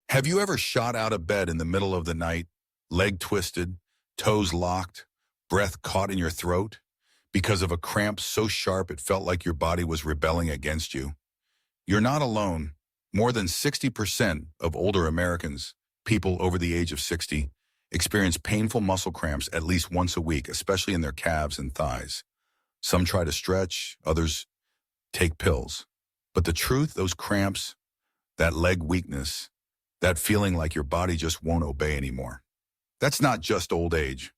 Have you ever shot out of bed in the middle of the night, leg twisted, toes locked, breath caught in your throat, because of a cramp so sharp it felt like your body was rebelling against you? You're not alone. More than 60% of older Americans, people over the age of 60, experience painful muscle cramps at least once a week, especially in their calves and thighs. Some try to stretch, others take pills. But the truth, those cramps, that leg weakness, that feeling like your body just won't obey anymore. That's not just old age.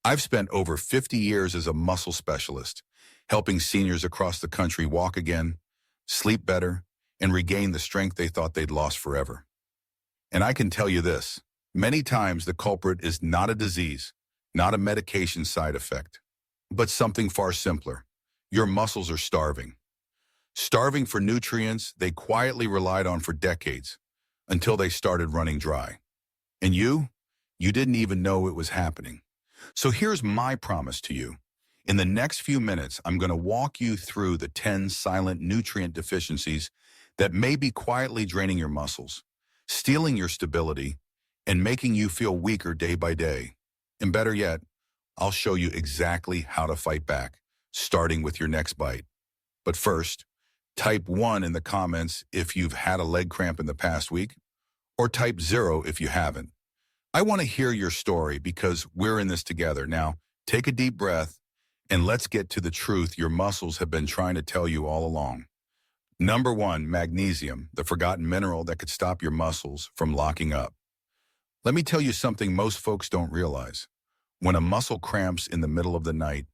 I've spent over 50 years as a muscle specialist, helping seniors across the country walk again, sleep better, and regain the strength they thought they'd lost forever. And I can tell you this, many times the culprit is not a disease, not a medication side effect, but something far simpler. Your muscles are starving. Starving for nutrients they quietly relied on for decades, until they started running dry. And you didn't even know it was happening. So here's my promise to you. In the next few minutes, I'm going to walk you through the 10 silent nutrient deficiencies that may be quietly draining your muscles, stealing your stability, and making you feel weaker day by day. And better yet, I'll show you exactly how to fight back, starting with your next bite. But first, type 1 in the comments if you've had a leg cramp in the past week, or type 0 if you haven't. I want to hear your story because we're in this together. Now, take a deep breath and let's get to the truth your muscles have been trying to tell you all along. Number 1, magnesium, the forgotten mineral that could stop your muscles from locking up. Let me tell you something most folks don't realize. When a muscle cramps in the middle of the night,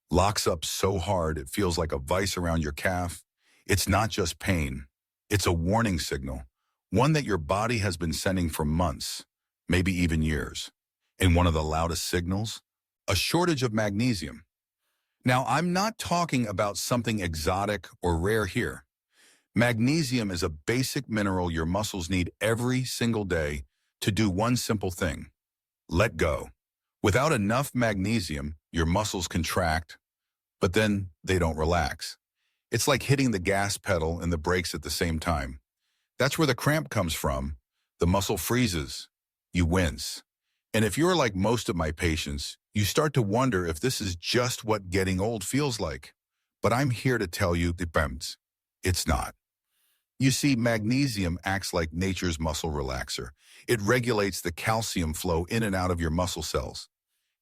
locks up so hard it feels like a vice around your calf, it's not just pain, it's a warning signal, one that your body has been sending for months, maybe even years. And one of the loudest signals? A shortage of magnesium. Now, I'm not talking about something exotic or rare here. Magnesium is a basic mineral your muscles need every single day to do one simple thing: let go. Without enough magnesium, your muscles contract, but then they don't relax. It's like hitting the gas pedal and the brakes at the same time. That's where the cramp comes from. The muscle freezes. You wince. And if you're like most of my patients, you start to wonder if this is just what getting old feels like. But I'm here to tell you, it's not. You see, magnesium acts like nature's muscle relaxer. It regulates the calcium flow in and out of your muscle cells.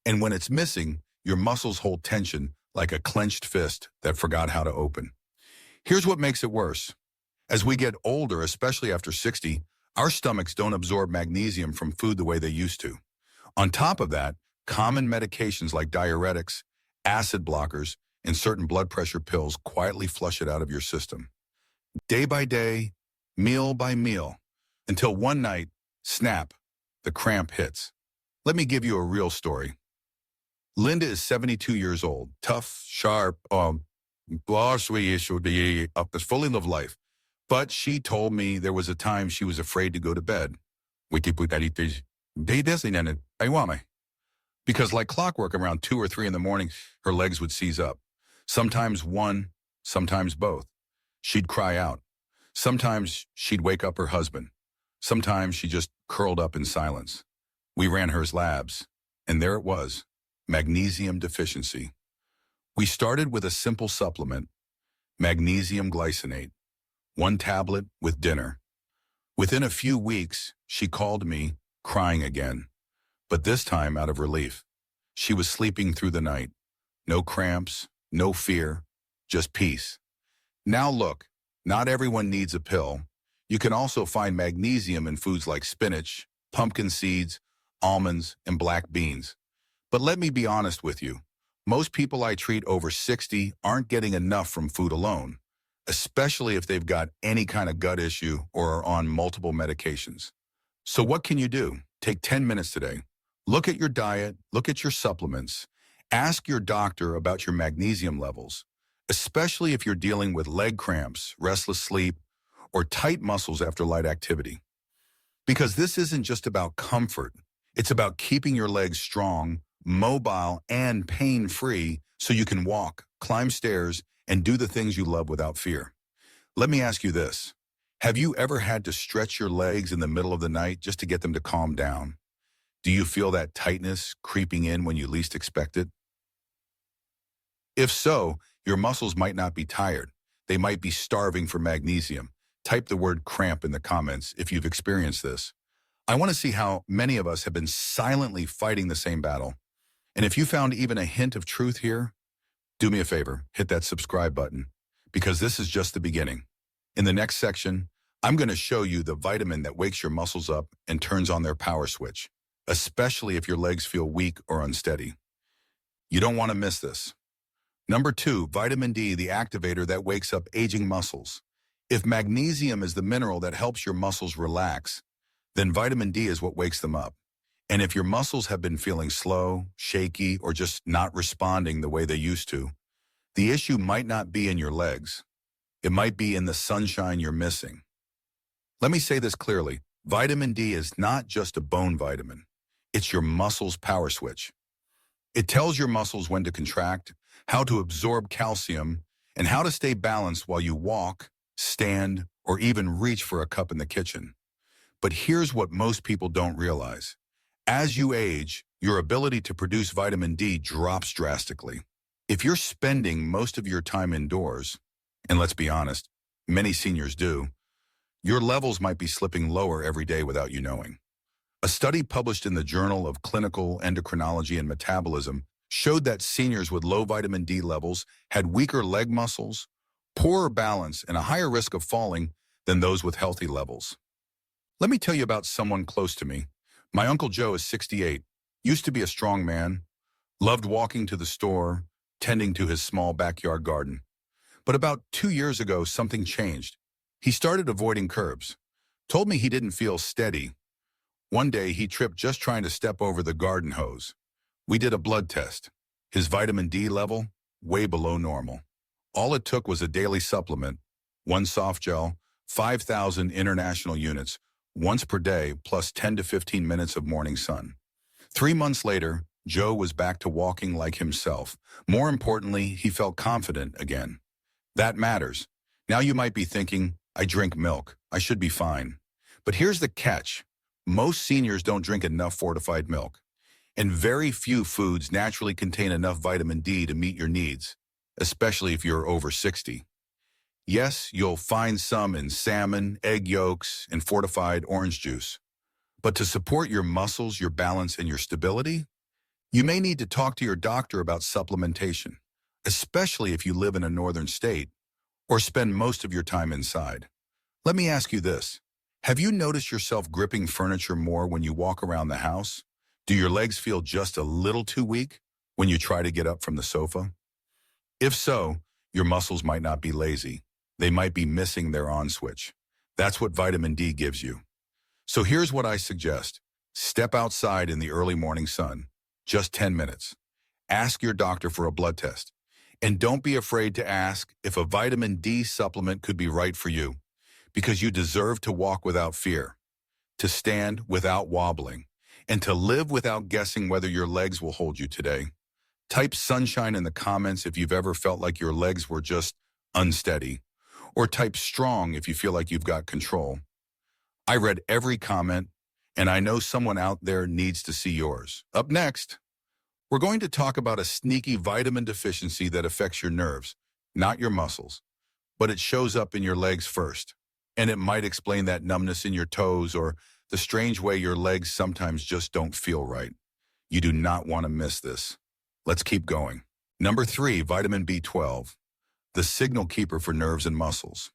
And when it's missing, your muscles hold tension like a clenched fist that forgot how to open. Here's what makes it worse. As we get older, especially after 60, our stomachs don't absorb magnesium from food the way they used to. On top of that, common medications like diuretics, acid blockers, and certain blood pressure pills quietly flush it out of your system. Day by day, meal by meal, until one night, snap, the cramp hits. Let me give you a real story. Linda is 72 years old, tough, sharp, fully lived life. But she told me there was a time she was afraid to go to bed. Because like clockwork, around 2 or 3 in the morning, her legs would seize up. Sometimes one, sometimes both. She'd cry out. Sometimes she'd wake up her husband. Sometimes she just curled up in silence. We ran her labs, and there it was, magnesium deficiency. We started with a simple supplement, magnesium glycinate, 1 tablet with dinner. Within a few weeks, she called me, crying again, but this time out of relief. She was sleeping through the night. No cramps, no fear, just peace. Now look, not everyone needs a pill. You can also find magnesium in foods like spinach, pumpkin seeds, almonds, and black beans. But let me be honest with you. Most people I treat over 60 aren't getting enough from food alone, especially if they've got any kind of gut issue or are on multiple medications. So what can you do? Take 10 minutes today. Look at your diet, look at your supplements. Ask your doctor about your magnesium levels, especially if you're dealing with leg cramps, restless sleep, or tight muscles after light activity. Because this isn't just about comfort. It's about keeping your legs strong, mobile, and pain-free so you can walk, climb stairs, and do the things you love without fear. Let me ask you this. Have you ever had to stretch your legs in the middle of the night just to get them to calm down? Do you feel that tightness creeping in when you least expect it? If so, your muscles might not be tired. They might be starving for magnesium. Type the word cramp in the comments if you've experienced this. I want to see how many of us have been silently fighting the same battle. And if you found even a hint of truth here, do me a favor, hit that subscribe button, because this is just the beginning. In the next section, I'm going to show you the vitamin that wakes your muscles up and turns on their power switch, especially if your legs feel weak or unsteady. You don't want to miss this. Number 2, vitamin D, the activator that wakes up aging muscles. If magnesium is the mineral that helps your muscles relax, then vitamin D is what wakes them up. And if your muscles have been feeling slow, shaky, or just not responding the way they used to, the issue might not be in your legs. It might be in the sunshine you're missing. Let me say this clearly. Vitamin D is not just a bone vitamin. It's your muscles' power switch. It tells your muscles when to contract, how to absorb calcium, and how to stay balanced while you walk, stand, or even reach for a cup in the kitchen. But here's what most people don't realize. As you age, your ability to produce vitamin D drops drastically. If you're spending most of your time indoors, and let's be honest, many seniors do, your levels might be slipping lower every day without you knowing. A study published in the Journal of Clinical Endocrinology and Metabolism showed that seniors with low vitamin D levels had weaker leg muscles, poorer balance, and a higher risk of falling than those with healthy levels. Let me tell you about someone close to me. My Uncle Joe is 68, used to be a strong man, loved walking to the store, tending to his small backyard garden. But about 2 years ago, something changed. He started avoiding curbs, told me he didn't feel steady. One day, he tripped just trying to step over the garden hose. We did a blood test. His vitamin D level, way below normal. All it took was a daily supplement, one soft gel, 5,000 international units, once per day, plus 10 to 15 minutes of morning sun. 3 months later, Joe was back to walking like himself. More importantly, he felt confident again. That matters. Now you might be thinking, I drink milk. I should be fine. But here's the catch. Most seniors don't drink enough fortified milk. And very few foods naturally contain enough vitamin D to meet your needs, especially if you're over 60. Yes, you'll find some in salmon, egg yolks, and fortified orange juice. But to support your muscles, your balance, and your stability, you may need to talk to your doctor about supplementation, especially if you live in a northern state or spend most of your time inside. Let me ask you this. Have you noticed yourself gripping furniture more when you walk around the house? Do your legs feel just a little too weak when you try to get up from the sofa? If so, your muscles might not be lazy. They might be missing their on switch. That's what vitamin D gives you. So here's what I suggest. Step outside in the early morning sun, just 10 minutes. Ask your doctor for a blood test. And don't be afraid to ask if a vitamin D supplement could be right for you, because you deserve to walk without fear, to stand without wobbling, and to live without guessing whether your legs will hold you today. Type sunshine in the comments if you've ever felt like your legs were just unsteady, or type strong if you feel like you've got control. I read every comment, and I know someone out there needs to see yours. Up next, we're going to talk about a sneaky vitamin deficiency that affects your nerves, not your muscles, but it shows up in your legs first. And it might explain that numbness in your toes or the strange way your legs sometimes just don't feel right. You do not want to miss this. Let's keep going. Number 3, vitamin B12, the signal keeper for nerves and muscles.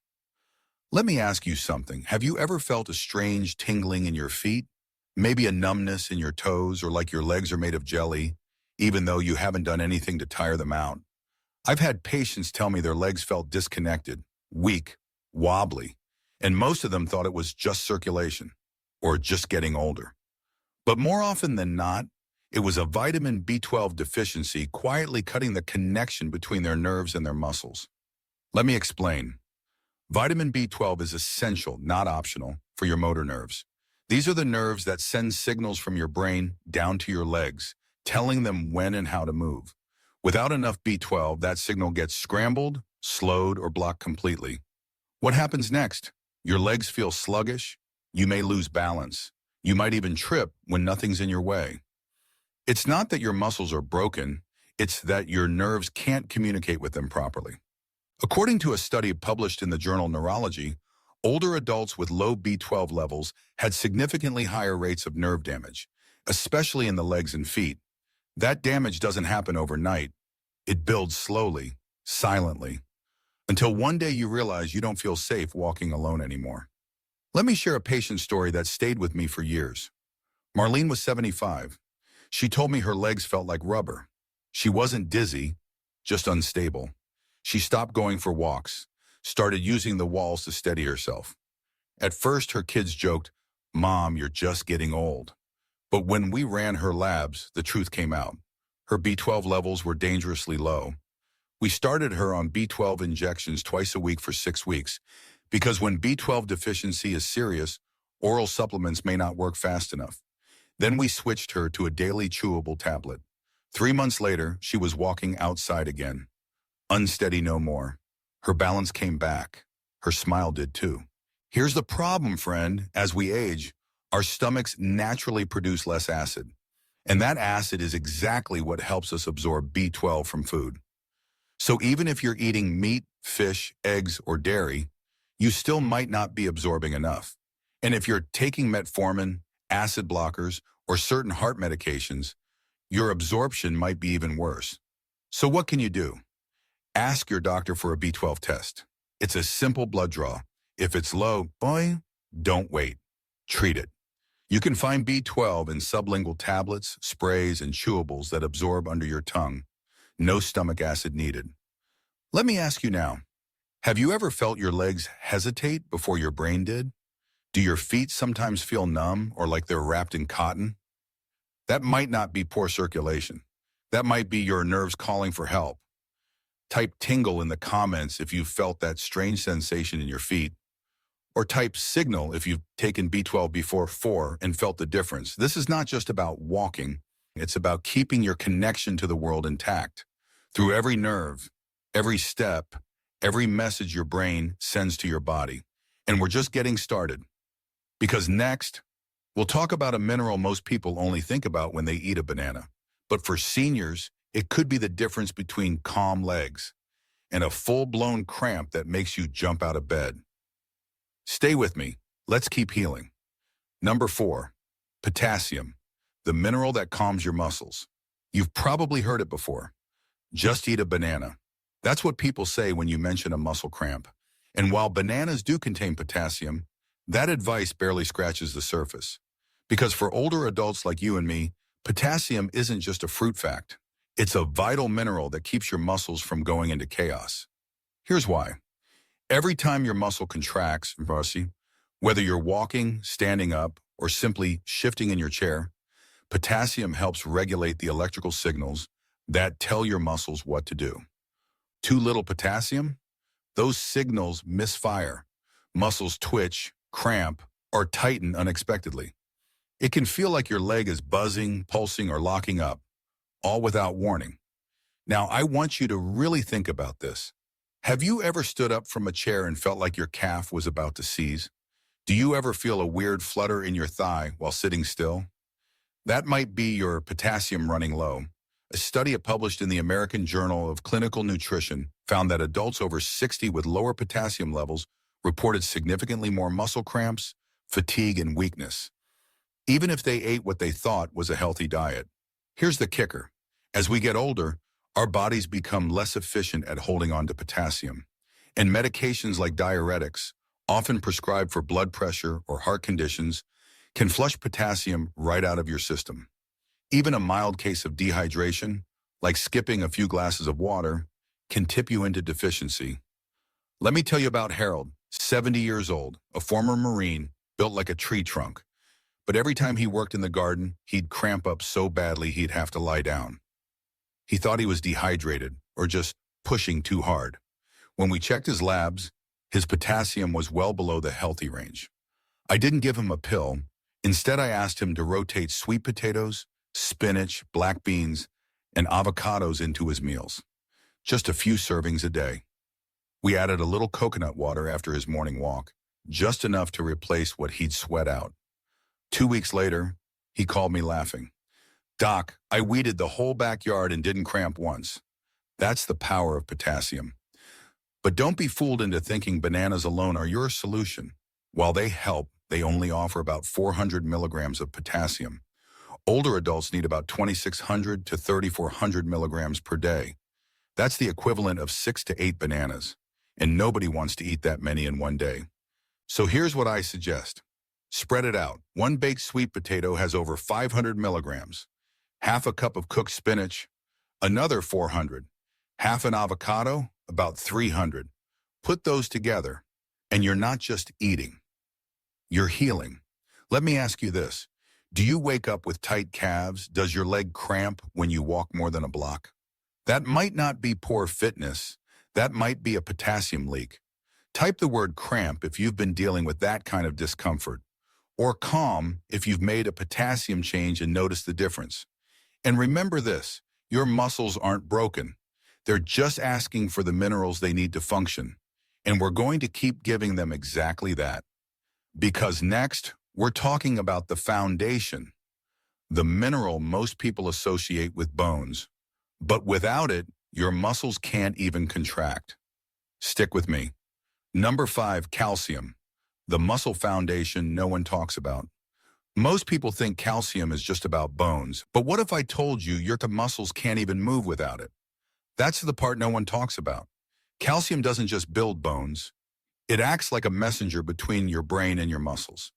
Let me ask you something. Have you ever felt a strange tingling in your feet? Maybe a numbness in your toes, or like your legs are made of jelly, even though you haven't done anything to tire them out? I've had patients tell me their legs felt disconnected, weak, wobbly, and most of them thought it was just circulation or just getting older. But more often than not, it was a vitamin B12 deficiency quietly cutting the connection between their nerves and their muscles. Let me explain. Vitamin B12 is essential, not optional, for your motor nerves. These are the nerves that send signals from your brain down to your legs, telling them when and how to move. Without enough B12, that signal gets scrambled, slowed, or blocked completely. What happens next? Your legs feel sluggish. You may lose balance. You might even trip when nothing's in your way. It's not that your muscles are broken, it's that your nerves can't communicate with them properly. According to a study published in the journal Neurology, older adults with low B12 levels had significantly higher rates of nerve damage, especially in the legs and feet. That damage doesn't happen overnight. It builds slowly, silently, until one day you realize you don't feel safe walking alone anymore. Let me share a patient story that stayed with me for years. Marlene was 75. She told me her legs felt like rubber. She wasn't dizzy, just unstable. She stopped going for walks, started using the walls to steady herself. At first, her kids joked, "Mom, you're just getting old." But when we ran her labs, the truth came out. Her B12 levels were dangerously low. We started her on B12 injections twice a week for 6 weeks, because when B12 deficiency is serious, oral supplements may not work fast enough. Then we switched her to a daily chewable tablet. 3 months later, she was walking outside again. Unsteady no more. Her balance came back. Her smile did too. Here's the problem, friend. As we age, our stomachs naturally produce less acid. And that acid is exactly what helps us absorb B12 from food. So even if you're eating meat, fish, eggs, or dairy, you still might not be absorbing enough. And if you're taking metformin, acid blockers, or certain heart medications, your absorption might be even worse. So what can you do? Ask your doctor for a B12 test. It's a simple blood draw. If it's low, boy, don't wait. Treat it. You can find B12 in sublingual tablets, sprays, and chewables that absorb under your tongue. No stomach acid needed. Let me ask you now, have you ever felt your legs hesitate before your brain did? Do your feet sometimes feel numb or like they're wrapped in cotton? That might not be poor circulation. That might be your nerves calling for help. Type tingle in the comments if you've felt that strange sensation in your feet. Or type signal if you've taken B12 before 4 and felt the difference. This is not just about walking. It's about keeping your connection to the world intact. Through every nerve, every step, every message your brain sends to your body. And we're just getting started. Because next, we'll talk about a mineral most people only think about when they eat a banana. But for seniors, it could be the difference between calm legs and a full-blown cramp that makes you jump out of bed. Stay with me. Let's keep healing. Number 4, potassium, the mineral that calms your muscles. You've probably heard it before. Just eat a banana. That's what people say when you mention a muscle cramp. And while bananas do contain potassium, that advice barely scratches the surface. Because for older adults like you and me, potassium isn't just a fruit fact. It's a vital mineral that keeps your muscles from going into chaos. Here's why. Every time your muscle contracts, whether you're walking, standing up, or simply shifting in your chair, potassium helps regulate the electrical signals that tell your muscles what to do. Too little potassium? Those signals misfire. Muscles twitch, cramp, or tighten unexpectedly. It can feel like your leg is buzzing, pulsing, or locking up, all without warning. Now, I want you to really think about this. Have you ever stood up from a chair and felt like your calf was about to seize? Do you ever feel a weird flutter in your thigh while sitting still? That might be your potassium running low. A study published in the American Journal of Clinical Nutrition found that adults over 60 with lower potassium levels reported significantly more muscle cramps, fatigue, and weakness, even if they ate what they thought was a healthy diet. Here's the kicker. As we get older, our bodies become less efficient at holding on to potassium, and medications like diuretics, often prescribed for blood pressure or heart conditions, can flush potassium right out of your system. Even a mild case of dehydration, like skipping a few glasses of water, can tip you into deficiency. Let me tell you about Harold, 70 years old, a former Marine, built like a tree trunk. But every time he worked in the garden, he'd cramp up so badly he'd have to lie down. He thought he was dehydrated or just pushing too hard. When we checked his labs, his potassium was well below the healthy range. I didn't give him a pill. Instead, I asked him to rotate sweet potatoes, spinach, black beans, and avocados into his meals. Just a few servings a day. We added a little coconut water after his morning walk. just enough to replace what he'd sweat out. 2 weeks later, he called me laughing. "Doc, I weeded the whole backyard and didn't cramp once." That's the power of potassium. But don't be fooled into thinking bananas alone are your solution. While they help, they only offer about 400 milligrams of potassium. Older adults need about 2,600 to 3,400 milligrams per day. That's the equivalent of 6 to 8 bananas, and nobody wants to eat that many in one day. So here's what I suggest. Spread it out. One baked sweet potato has over 500 milligrams. Half a cup of cooked spinach, another 400. Half an avocado, about 300. Put those together, and you're not just eating. You're healing. Let me ask you this. Do you wake up with tight calves? Does your leg cramp when you walk more than a block? That might not be poor fitness. That might be a potassium leak. Type the word cramp if you've been dealing with that kind of discomfort, or calm if you've made a potassium change and noticed the difference. And remember this, your muscles aren't broken. They're just asking for the minerals they need to function. And we're going to keep giving them exactly that. Because next, we're talking about the foundation, the mineral most people associate with bones. But without it, your muscles can't even contract. Stick with me. Number 5, calcium, the muscle foundation no one talks about. Most people think calcium is just about bones, but what if I told you your muscles can't even move without it? That's the part no one talks about. Calcium doesn't just build bones. It acts like a messenger between your brain and your muscles.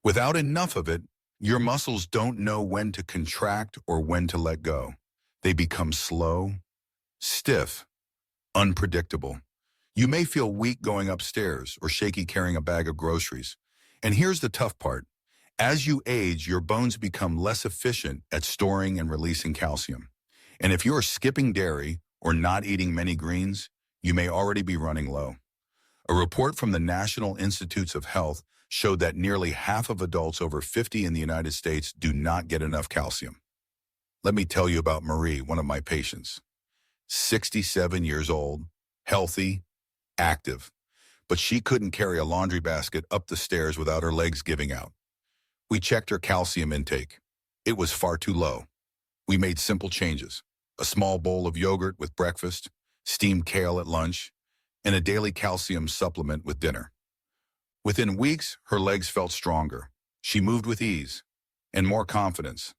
Without enough of it, your muscles don't know when to contract or when to let go. They become slow, stiff, unpredictable. You may feel weak going upstairs or shaky carrying a bag of groceries. And here's the tough part. As you age, your bones become less efficient at storing and releasing calcium. And if you're skipping dairy or not eating many greens, you may already be running low. A report from the National Institutes of Health showed that nearly half of adults over 50 in the United States do not get enough calcium. Let me tell you about Marie, one of my patients. 67 years old, healthy, active, but she couldn't carry a laundry basket up the stairs without her legs giving out. We checked her calcium intake. It was far too low. We made simple changes. A small bowl of yogurt with breakfast, steamed kale at lunch, and a daily calcium supplement with dinner. Within weeks, her legs felt stronger. She moved with ease and more confidence.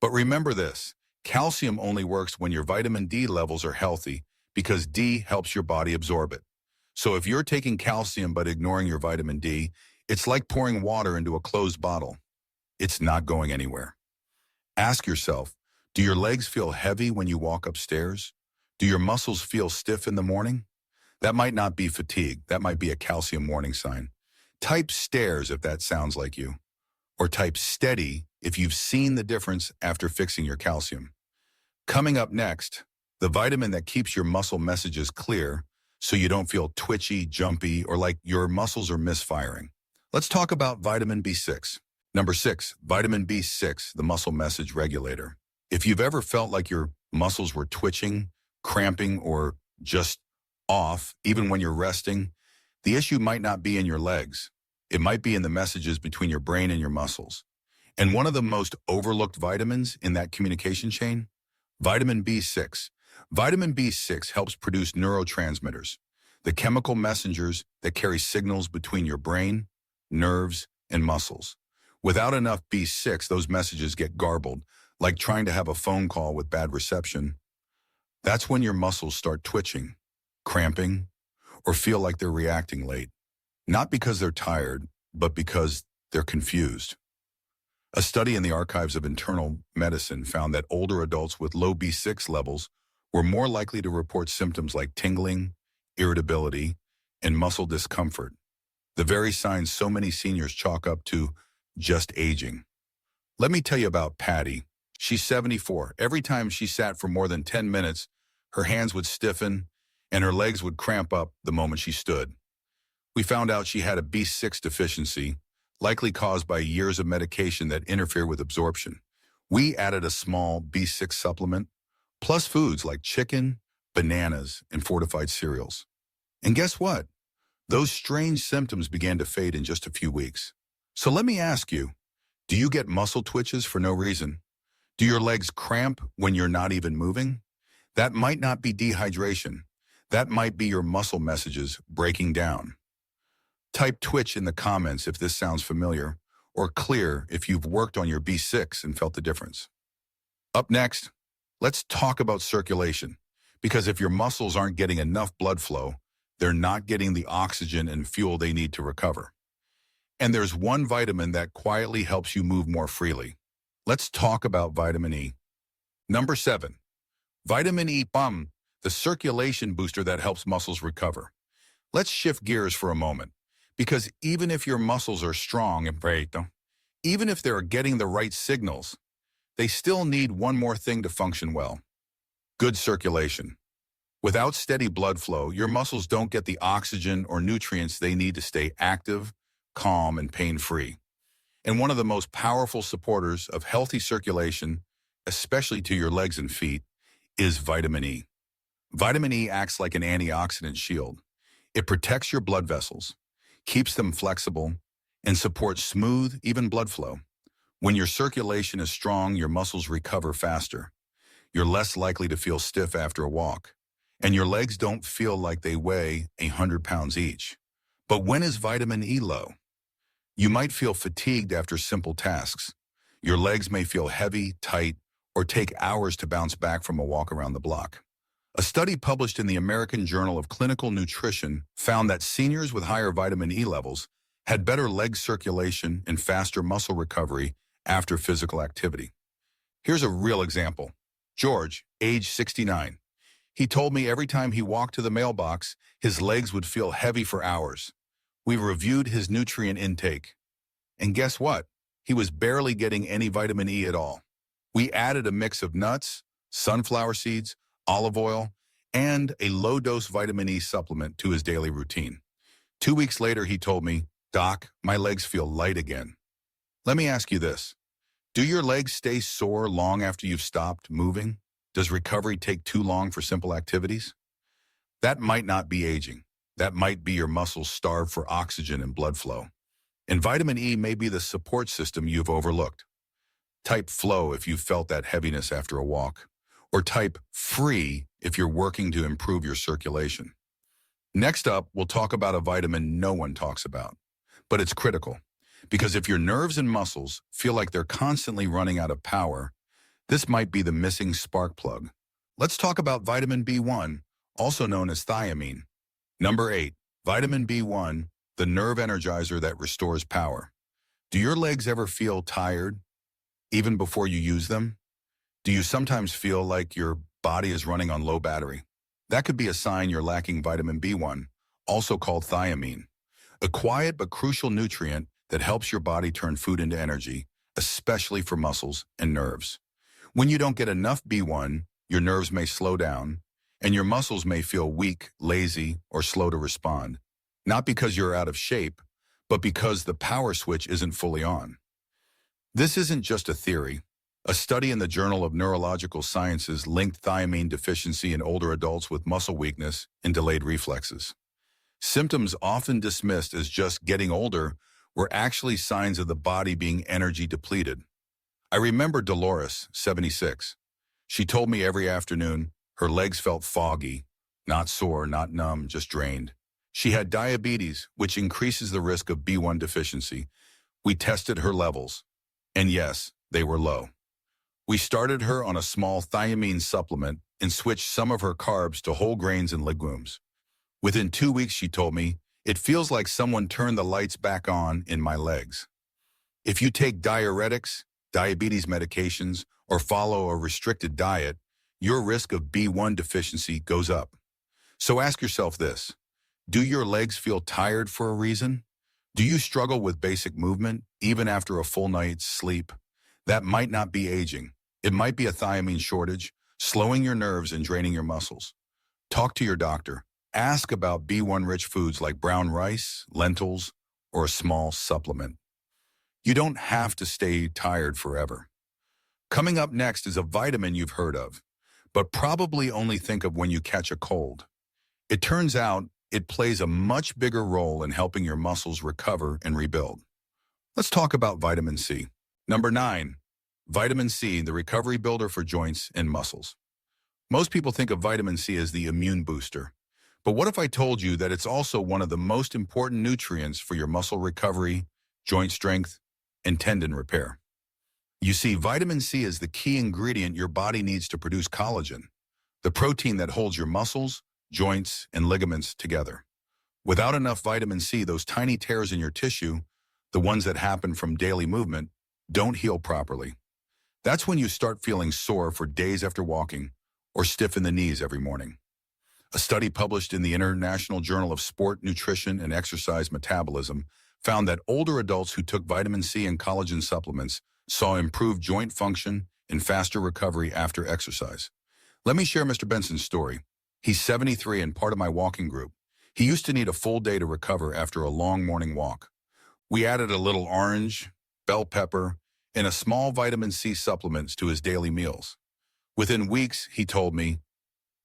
But remember this, calcium only works when your vitamin D levels are healthy because D helps your body absorb it. So if you're taking calcium but ignoring your vitamin D, it's like pouring water into a closed bottle. It's not going anywhere. Ask yourself, do your legs feel heavy when you walk upstairs? Do your muscles feel stiff in the morning? That might not be fatigue. That might be a calcium warning sign. Type stairs if that sounds like you. Or type steady if you've seen the difference after fixing your calcium. Coming up next, the vitamin that keeps your muscle messages clear so you don't feel twitchy, jumpy, or like your muscles are misfiring. Let's talk about vitamin B6. Number 6, vitamin B6, the muscle message regulator. If you've ever felt like your muscles were twitching, cramping, or just off, even when you're resting, the issue might not be in your legs. It might be in the messages between your brain and your muscles. And one of the most overlooked vitamins in that communication chain? Vitamin B6. Vitamin B6 helps produce neurotransmitters, the chemical messengers that carry signals between your brain, nerves, and muscles. Without enough B6, those messages get garbled, like trying to have a phone call with bad reception. That's when your muscles start twitching, cramping, or feel like they're reacting late. Not because they're tired, but because they're confused. A study in the Archives of Internal Medicine found that older adults with low B6 levels were more likely to report symptoms like tingling, irritability, and muscle discomfort, the very signs so many seniors chalk up to just aging. Let me tell you about Patty. She's 74. Every time she sat for more than 10 minutes, her hands would stiffen and her legs would cramp up the moment she stood. We found out she had a B6 deficiency, likely caused by years of medication that interfere with absorption. We added a small B6 supplement, plus foods like chicken, bananas, and fortified cereals. And guess what? Those strange symptoms began to fade in just a few weeks. So let me ask you, do you get muscle twitches for no reason? Do your legs cramp when you're not even moving? That might not be dehydration. That might be your muscle messages breaking down. Type twitch in the comments if this sounds familiar, or clear if you've worked on your B6 and felt the difference. Up next, let's talk about circulation, because if your muscles aren't getting enough blood flow, they're not getting the oxygen and fuel they need to recover. And there's one vitamin that quietly helps you move more freely. Let's talk about vitamin E. Number 7, vitamin E, the circulation booster that helps muscles recover. Let's shift gears for a moment, because even if your muscles are strong and even if they're getting the right signals, they still need one more thing to function well: good circulation. Without steady blood flow, your muscles don't get the oxygen or nutrients they need to stay active, calm, and pain-free. And one of the most powerful supporters of healthy circulation, especially to your legs and feet, is vitamin E. Vitamin E acts like an antioxidant shield. It protects your blood vessels, keeps them flexible, and supports smooth, even blood flow. When your circulation is strong, your muscles recover faster. You're less likely to feel stiff after a walk, and your legs don't feel like they weigh 100 pounds each. But when is vitamin E low? You might feel fatigued after simple tasks. Your legs may feel heavy, tight, or take hours to bounce back from a walk around the block. A study published in the American Journal of Clinical Nutrition found that seniors with higher vitamin E levels had better leg circulation and faster muscle recovery after physical activity. Here's a real example. George, age 69. He told me every time he walked to the mailbox, his legs would feel heavy for hours. We reviewed his nutrient intake. And guess what? He was barely getting any vitamin E at all. We added a mix of nuts, sunflower seeds, olive oil, and a low-dose vitamin E supplement to his daily routine. 2 weeks later, he told me, "Doc, my legs feel light again." Let me ask you this. Do your legs stay sore long after you've stopped moving? Does recovery take too long for simple activities? That might not be aging. That might be your muscles starved for oxygen and blood flow. And vitamin E may be the support system you've overlooked. Type flow if you've felt that heaviness after a walk, or type free if you're working to improve your circulation. Next up, we'll talk about a vitamin no one talks about, but it's critical, because if your nerves and muscles feel like they're constantly running out of power, this might be the missing spark plug. Let's talk about vitamin B1, also known as thiamine. Number 8, vitamin B1, the nerve energizer that restores power. Do your legs ever feel tired, even before you use them? Do you sometimes feel like your body is running on low battery? That could be a sign you're lacking vitamin B1, also called thiamine, a quiet but crucial nutrient that helps your body turn food into energy, especially for muscles and nerves. When you don't get enough B1, your nerves may slow down, and your muscles may feel weak, lazy, or slow to respond. Not because you're out of shape, but because the power switch isn't fully on. This isn't just a theory. A study in the Journal of Neurological Sciences linked thiamine deficiency in older adults with muscle weakness and delayed reflexes. Symptoms often dismissed as just getting older were actually signs of the body being energy depleted. I remember Dolores, 76. She told me every afternoon her legs felt foggy, not sore, not numb, just drained. She had diabetes, which increases the risk of B1 deficiency. We tested her levels, and yes, they were low. We started her on a small thiamine supplement and switched some of her carbs to whole grains and legumes. Within 2 weeks, she told me, "It feels like someone turned the lights back on in my legs." If you take diuretics, diabetes medications, or follow a restricted diet, your risk of B1 deficiency goes up. So ask yourself this: do your legs feel tired for a reason? Do you struggle with basic movement, even after a full night's sleep? That might not be aging. It might be a thiamine shortage, slowing your nerves and draining your muscles. Talk to your doctor. Ask about B1-rich foods like brown rice, lentils, or a small supplement. You don't have to stay tired forever. Coming up next is a vitamin you've heard of, but probably only think of when you catch a cold. It turns out it plays a much bigger role in helping your muscles recover and rebuild. Let's talk about vitamin C. Number 9, vitamin C, the recovery builder for joints and muscles. Most people think of vitamin C as the immune booster. But what if I told you that it's also one of the most important nutrients for your muscle recovery, joint strength, and tendon repair? You see, vitamin C is the key ingredient your body needs to produce collagen, the protein that holds your muscles, joints, and ligaments together. Without enough vitamin C, those tiny tears in your tissue, the ones that happen from daily movement, don't heal properly. That's when you start feeling sore for days after walking or stiff in the knees every morning. A study published in the International Journal of Sport, Nutrition, and Exercise Metabolism found that older adults who took vitamin C and collagen supplements saw improved joint function and faster recovery after exercise. Let me share Mr. Benson's story. He's 73 and part of my walking group. He used to need a full day to recover after a long morning walk. We added a little orange, bell pepper, and a small vitamin C supplements to his daily meals. Within weeks, he told me,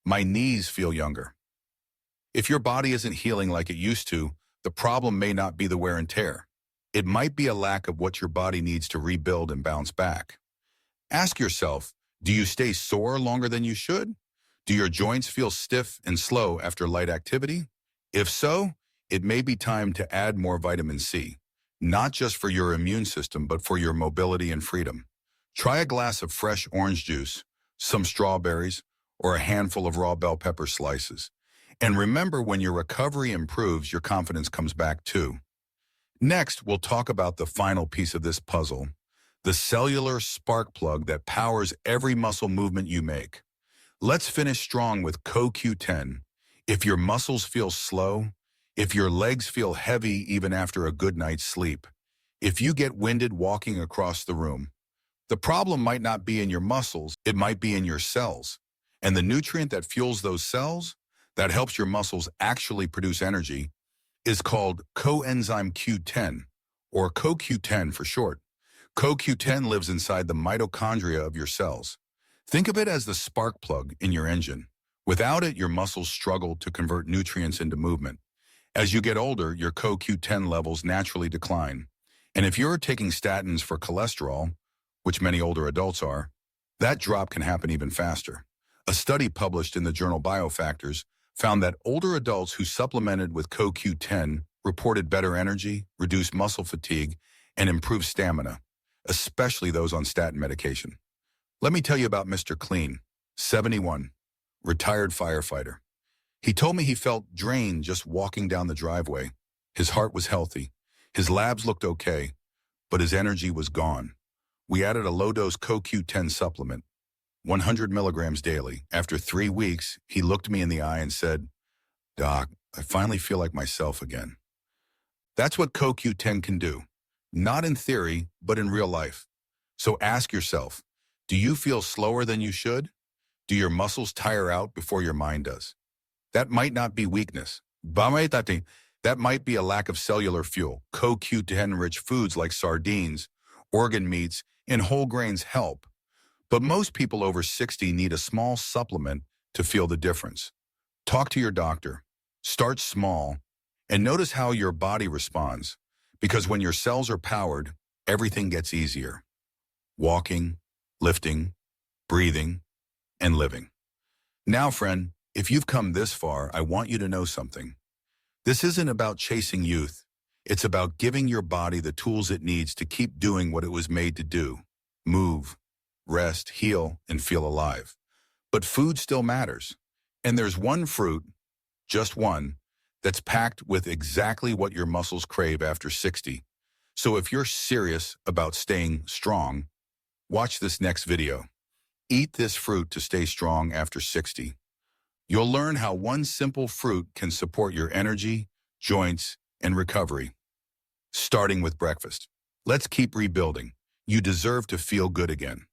"My knees feel younger." If your body isn't healing like it used to, the problem may not be the wear and tear. It might be a lack of what your body needs to rebuild and bounce back. Ask yourself, do you stay sore longer than you should? Do your joints feel stiff and slow after light activity? If so, it may be time to add more vitamin C, not just for your immune system, but for your mobility and freedom. Try a glass of fresh orange juice, some strawberries, or a handful of raw bell pepper slices. And remember, when your recovery improves, your confidence comes back too. Next, we'll talk about the final piece of this puzzle, the cellular spark plug that powers every muscle movement you make. Let's finish strong with CoQ10. If your muscles feel slow, if your legs feel heavy even after a good night's sleep, if you get winded walking across the room, the problem might not be in your muscles, it might be in your cells. And the nutrient that fuels those cells, that helps your muscles actually produce energy, is called coenzyme Q10, or CoQ10 for short. CoQ10 lives inside the mitochondria of your cells. Think of it as the spark plug in your engine. Without it, your muscles struggle to convert nutrients into movement. As you get older, your CoQ10 levels naturally decline. And if you're taking statins for cholesterol, which many older adults are, that drop can happen even faster. A study published in the journal Biofactors found that older adults who supplemented with CoQ10 reported better energy, reduced muscle fatigue, and improved stamina, especially those on statin medication. Let me tell you about Mr. Clean, 71, retired firefighter. He told me he felt drained just walking down the driveway. His heart was healthy. His labs looked okay, but his energy was gone. We added a low-dose CoQ10 supplement, 100 milligrams daily. After 3 weeks, he looked me in the eye and said, "Doc, I finally feel like myself again." That's what CoQ10 can do. Not in theory, but in real life. So ask yourself, do you feel slower than you should? Do your muscles tire out before your mind does? That might not be weakness. That might be a lack of cellular fuel. CoQ10-rich foods like sardines, organ meats, and whole grains help. But most people over 60 need a small supplement to feel the difference. Talk to your doctor. Start small and notice how your body responds. Because when your cells are powered, everything gets easier. Walking, lifting, breathing, and living. Now, friend, if you've come this far, I want you to know something. This isn't about chasing youth. It's about giving your body the tools it needs to keep doing what it was made to do. Move, rest, heal, and feel alive. But food still matters. And there's one fruit, just one, that's packed with exactly what your muscles crave after 60. So if you're serious about staying strong, watch this next video. Eat this fruit to stay strong after 60. You'll learn how one simple fruit can support your energy, joints, and recovery. Starting with breakfast. Let's keep rebuilding. You deserve to feel good again.